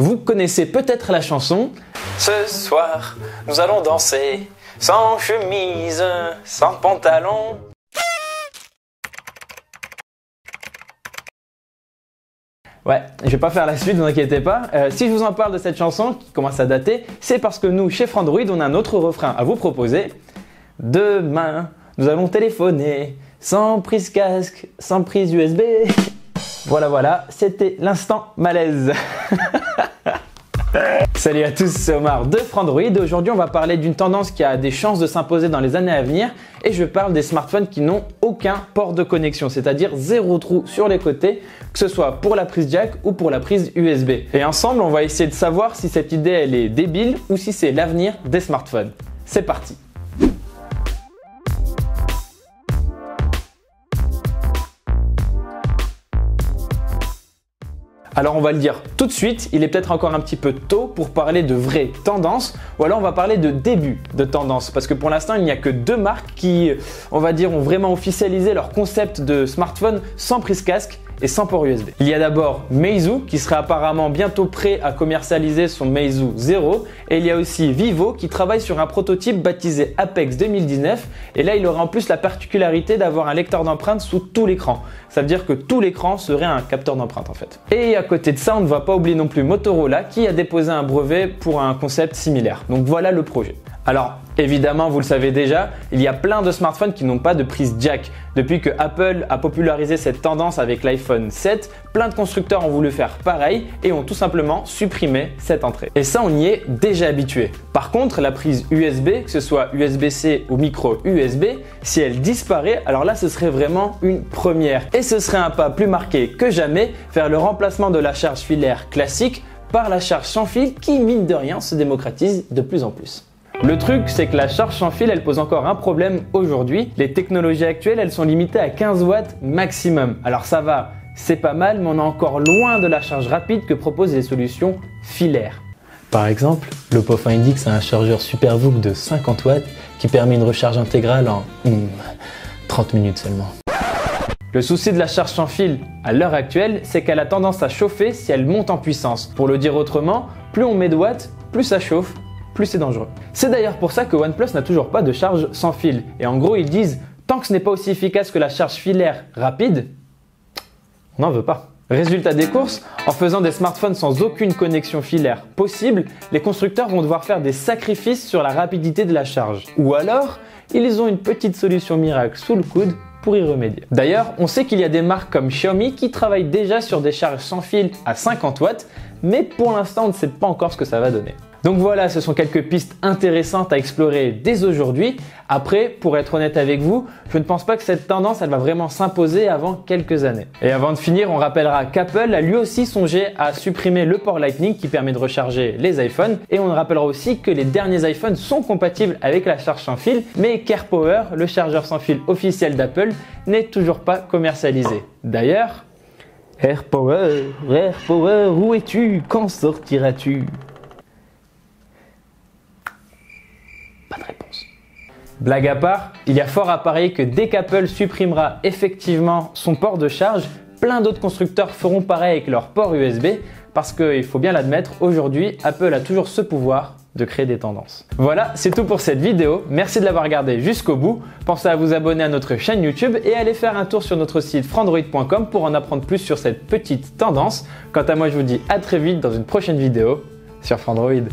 Vous connaissez peut-être la chanson « Ce soir, nous allons danser, sans chemise, sans pantalon ». Ouais, je vais pas faire la suite, ne vous inquiétez pas. Si je vous en parle de cette chanson qui commence à dater, c'est parce que nous, chez Frandroid, on a un autre refrain à vous proposer. Demain, nous allons téléphoner, sans prise casque, sans prise USB. Voilà, c'était l'instant malaise. Salut à tous, c'est Omar de Frandroid. Aujourd'hui, on va parler d'une tendance qui a des chances de s'imposer dans les années à venir et je parle des smartphones qui n'ont aucun port de connexion, c'est-à-dire 0 trou sur les côtés, que ce soit pour la prise jack ou pour la prise USB. Et ensemble, on va essayer de savoir si cette idée elle est débile ou si c'est l'avenir des smartphones. C'est parti! Alors on va le dire tout de suite, il est peut-être encore un petit peu tôt pour parler de vraies tendances ou alors on va parler de début de tendance parce que pour l'instant il n'y a que 2 marques qui, on va dire, ont vraiment officialisé leur concept de smartphone sans prise casque et sans port USB. Il y a d'abord Meizu qui serait apparemment bientôt prêt à commercialiser son Meizu 0 et il y a aussi Vivo qui travaille sur un prototype baptisé Apex 2019 et là il aura en plus la particularité d'avoir un lecteur d'empreintes sous tout l'écran. Ça veut dire que tout l'écran serait un capteur d'empreinte en fait. Et à côté de ça, on ne va pas oublier non plus Motorola qui a déposé un brevet pour un concept similaire. Donc voilà le projet. Alors évidemment, vous le savez déjà, il y a plein de smartphones qui n'ont pas de prise jack. Depuis que Apple a popularisé cette tendance avec l'iPhone 7, plein de constructeurs ont voulu faire pareil et ont tout simplement supprimé cette entrée. Et ça, on y est déjà habitué. Par contre, la prise USB, que ce soit USB-C ou micro USB, si elle disparaît, alors là, ce serait vraiment une première. Et ce serait un pas plus marqué que jamais vers le remplacement de la charge filaire classique par la charge sans fil qui, mine de rien, se démocratise de plus en plus. Le truc, c'est que la charge sans fil, elle pose encore un problème aujourd'hui. Les technologies actuelles, elles sont limitées à 15 watts maximum. Alors ça va, c'est pas mal, mais on est encore loin de la charge rapide que proposent les solutions filaires. Par exemple, l'Oppo Find X a un chargeur SuperVOOC de 50 watts qui permet une recharge intégrale en 30 minutes seulement. Le souci de la charge sans fil à l'heure actuelle, c'est qu'elle a tendance à chauffer si elle monte en puissance. Pour le dire autrement, plus on met de watts, plus ça chauffe, plus c'est dangereux. C'est d'ailleurs pour ça que OnePlus n'a toujours pas de charge sans fil. Et en gros, ils disent, tant que ce n'est pas aussi efficace que la charge filaire rapide, on n'en veut pas. Résultat des courses, en faisant des smartphones sans aucune connexion filaire possible, les constructeurs vont devoir faire des sacrifices sur la rapidité de la charge. Ou alors, ils ont une petite solution miracle sous le coude pour y remédier. D'ailleurs, on sait qu'il y a des marques comme Xiaomi qui travaillent déjà sur des charges sans fil à 50 watts, mais pour l'instant, on ne sait pas encore ce que ça va donner. Donc voilà, ce sont quelques pistes intéressantes à explorer dès aujourd'hui. Après, pour être honnête avec vous, je ne pense pas que cette tendance elle va vraiment s'imposer avant quelques années. Et avant de finir, on rappellera qu'Apple a lui aussi songé à supprimer le port Lightning qui permet de recharger les iPhones. Et on rappellera aussi que les derniers iPhones sont compatibles avec la charge sans fil, mais qu'AirPower, le chargeur sans fil officiel d'Apple, n'est toujours pas commercialisé. D'ailleurs, AirPower, où es-tu? Quand sortiras-tu? Pas de réponse. Blague à part, il y a fort à parier que dès qu'Apple supprimera effectivement son port de charge, plein d'autres constructeurs feront pareil avec leur port USB parce qu'il faut bien l'admettre, aujourd'hui, Apple a toujours ce pouvoir de créer des tendances. Voilà, c'est tout pour cette vidéo. Merci de l'avoir regardé jusqu'au bout. Pensez à vous abonner à notre chaîne YouTube et à aller faire un tour sur notre site frandroid.com pour en apprendre plus sur cette petite tendance. Quant à moi, je vous dis à très vite dans une prochaine vidéo sur Frandroid.